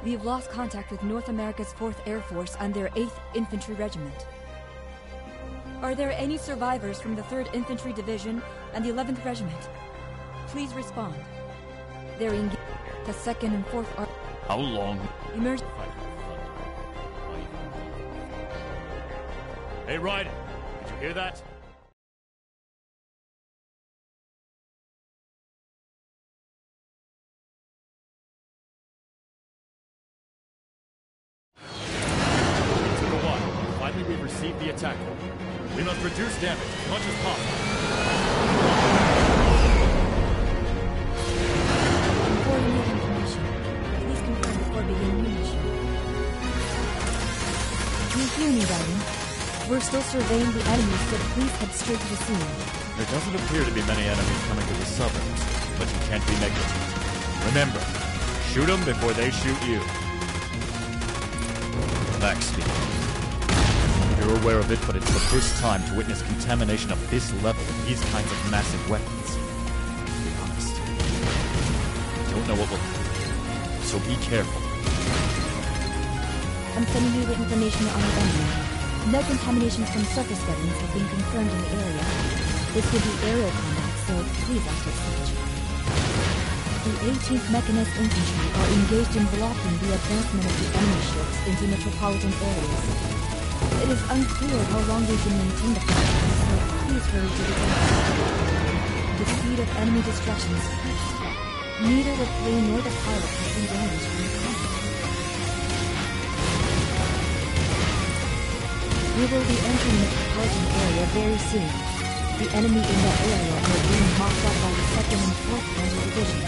We've lost contact with North America's 4th Air Force and their 8th Infantry Regiment. Are there any survivors from the 3rd Infantry Division and the 11th Regiment? Please respond. They're engaged. The 2nd and 4th are... How long? Hey, Raiden! Did you hear that? We've received the attack order. We must reduce damage as much as possible. Before you need information, please confirm before beginning munition. You hear me, Raiden? We're still surveying the enemies, so please head straight to the scene. There doesn't appear to be many enemies coming to the suburbs, but you can't be negligent. Remember, shoot them before they shoot you. Max speed. You're aware of it, but it's the first time to witness contamination of this level with these kinds of massive weapons. To be honest, I don't know what will happen, so be careful. I'm sending you the information on the enemy. No contaminations from surface weapons have been confirmed in the area. This could be aerial combat, so please act as such. The 18th Mechanized Infantry are engaged in blocking the advancement of the enemy ships into metropolitan areas. It is unclear how long they can maintain the position, so please hurry to the end. The speed of enemy destruction is fast. Neither the plane nor the pilot has been damaged from the combat. We will be entering the metropolitan area very soon. The enemy in that area are being mopped up by the 2nd and 4th Panzer Division.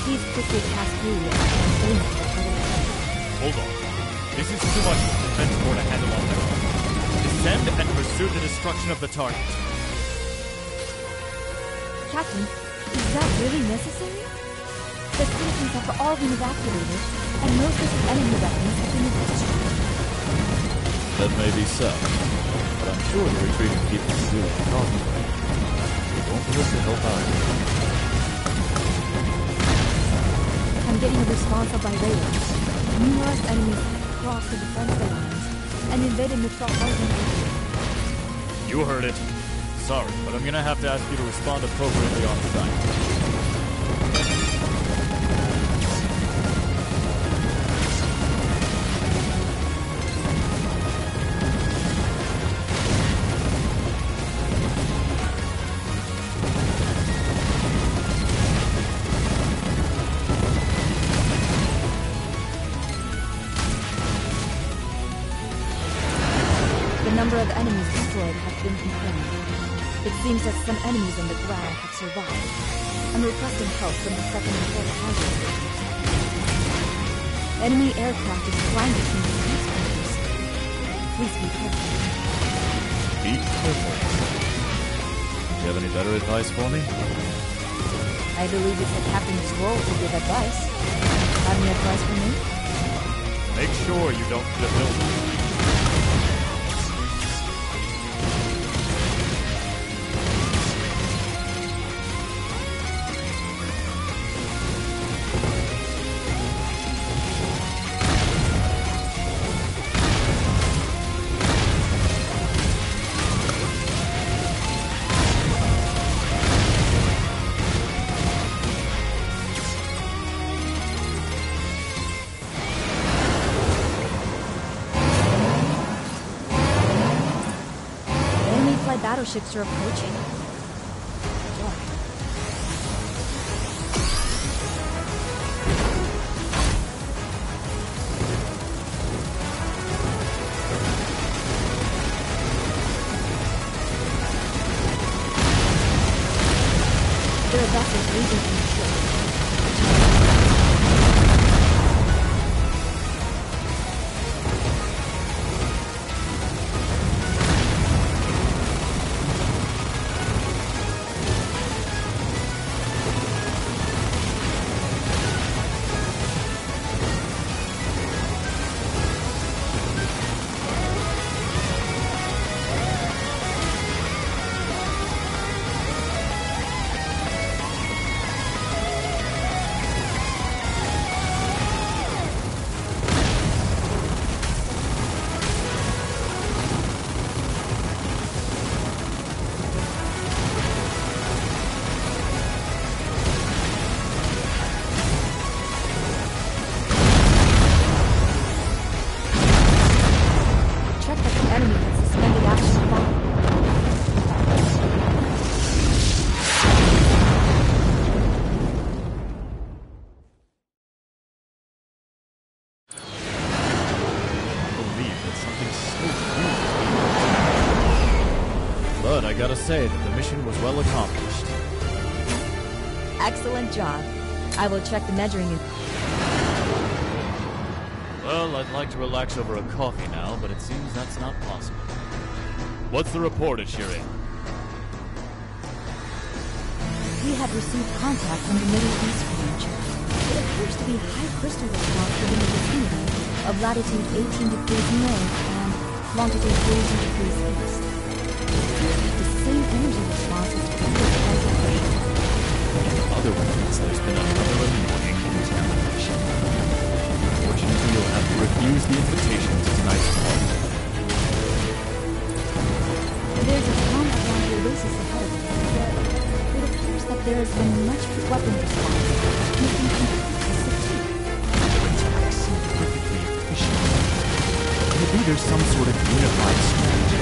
Please quickly pass through and aim at the other side. Hold on. This is too much for the defense corps to handle on their own. Descend and pursue the destruction of the target. Captain, is that really necessary? The citizens have all been evacuated, and most of the enemy weapons have been destroyed. That may be so, but I'm sure the retreating people can do what they're talking about. They won't be able to help out. I'm getting a response by radar. Numerous enemies crossed the defensive lines and invaded metropolitan area. You heard it. Sorry, but I'm gonna have to ask you to respond appropriately on site. The number of enemies destroyed has been confirmed. It seems that some enemies on the ground have survived. I'm requesting help from the 2nd and 4th Panzer Divisions. Enemy aircraft is flying between the skyscrapers. Please be careful. Be careful. Do you have any better advice for me? I believe it's the captain's role to give advice. Have any advice for me? Make sure you don't flip buildings. Battleships are approaching. There are vessels leaving from the ship. accomplished. Excellent job. I will check the measuring and... Well, I'd like to relax over a coffee now, but it seems that's not possible. What's the report, Ishiri? We have received contact from the Middle East range. It appears to be high crystal response within the vicinity of latitude 18 degrees north and longitude 42 degrees east. The same energy response as previous consultation. Other weapons, there's been another annoying contamination. Unfortunately, you'll have to refuse the invitation to tonight's party. There's a pond around the oasis ahead of us, yet it appears that there has been much weapon response, making completely succeed. Their attacks seem perfectly efficient. Maybe there's some sort of unified strategy.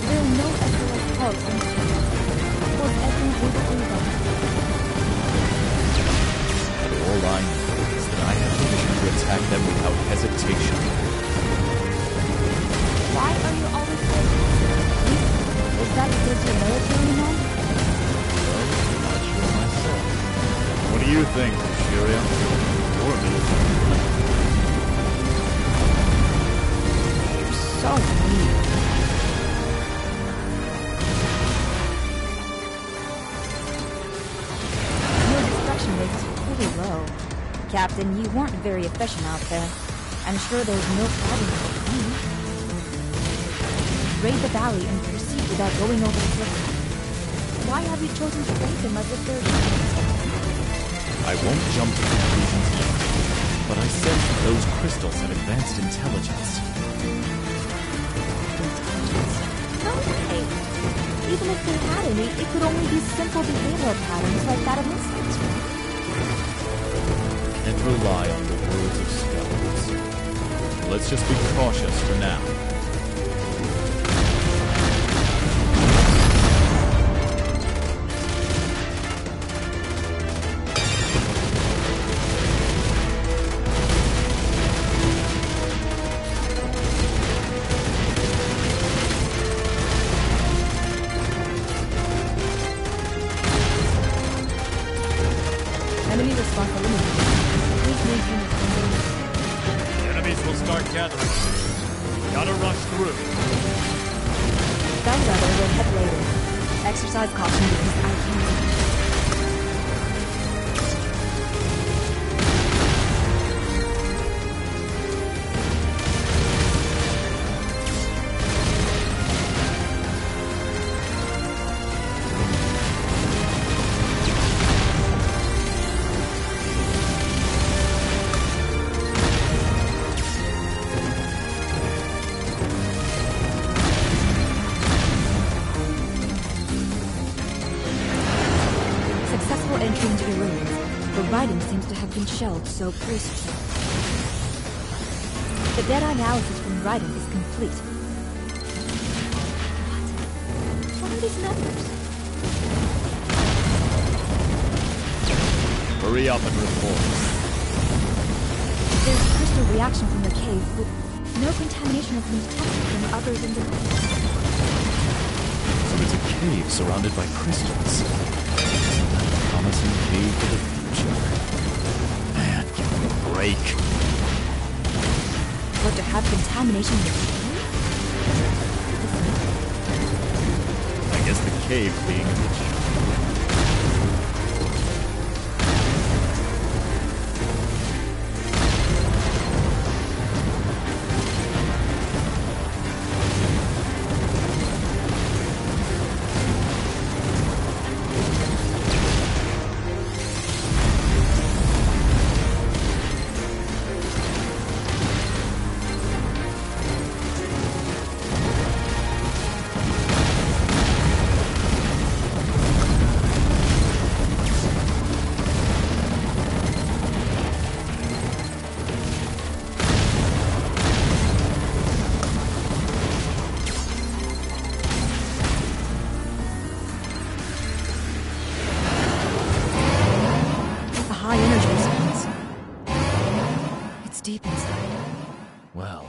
There are no SOS calls on the field. Was everyone able to evacuate? All I know is that I have permission to attack them without hesitation. Why are you always so... Is that because you're military man? Well, I'm not sure myself. What do you think, Shiria? You're military. You're so mean. Your destruction rate is pretty low. Captain, you weren't very efficient out there. I'm sure there's no problem with you. Raid the valley and proceed without going over the cliff. Why have you chosen to raid them as if they're... I won't jump to conclusions yet, but I sense that those crystals have advanced intelligence. No way! Even if they had any, it could only be simple behavioral patterns like that of insects. And rely on the words of scholars. Let's just be cautious for now. Enemy response eliminated. Please maintain your command. The enemies will start gathering. Gotta rush through. Bellwether will head later. Exercise caution because I can't. Successful entry into the ruins. The Raiden seems to have been shelled, so brace yourself. The data analysis from Raiden is complete. What are these numbers? Hurry up and report. There's crystal reaction from the cave, but no contamination has been detected from others in the cave. So it's a cave surrounded by crystals. Promising cave for the future. Man, give me a break. But to have contamination in the cave? I guess the cave being rich. Deep inside. Well,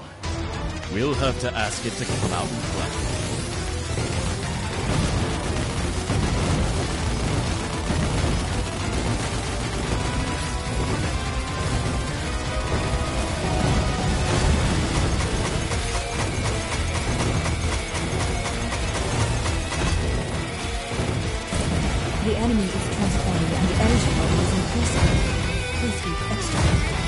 we'll have to ask it to come out and play. enemy is transforming and the energy level is increasing. Please keep extra careful.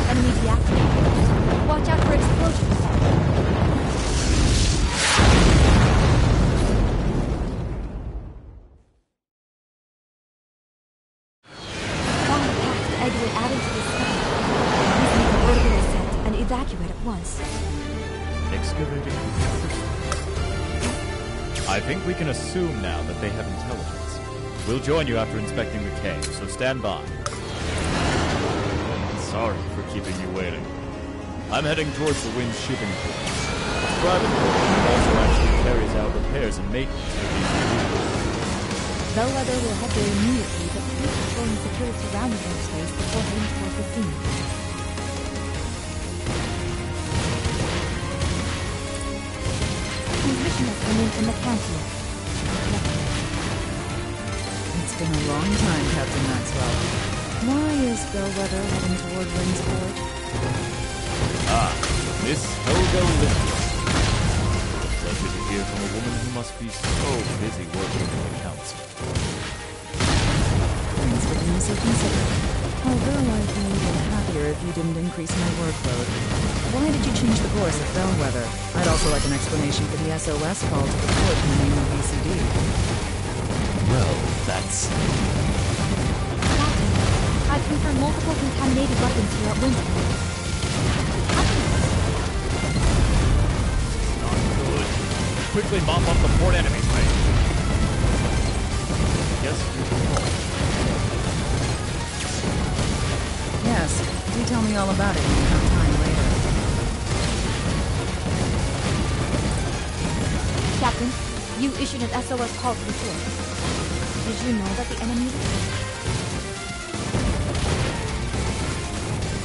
Enemy deactivated. Watch out for explosions. Bomb-packed egg will add into the sky. Please make a vertical ascent and evacuate at once. Excavating. I think we can assume now that they have intelligence. We'll join you after inspecting the cave, so stand by. Sorry for keeping you waiting. I'm heading towards the Wind's shipping port. It's private port and also actually carries out repairs and maintenance for these vehicles. Bellwether will head there immediately, but please patrol and secure the surrounding airspace before heading towards the scene. Transmission has come in from the council. It's been a long time, Captain Maxwell. Why is Bellwether heading toward Windsport? Ah, Miss Helga Lindgren. Pleasure to hear from a woman who must be so busy working for the council. Thanks for being so considerate. Although I'd be even happier if you didn't increase my workload. Why did you change the course at Bellwether? I'd also like an explanation for the SOS call to the port in the name of VCD. Well, that's... Captain, I've confirmed multiple contaminated weapons here at Windsport. not good. Quickly mop up the port enemies, mate. Yes, you can call. Yes, do tell me all about it when you have time later. Captain, you issued an SOS call to the port. Did you know that the enemy...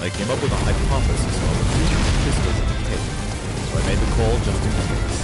I came up with a hypothesis while retrieving the pistols in the cave, so I made the call just in case.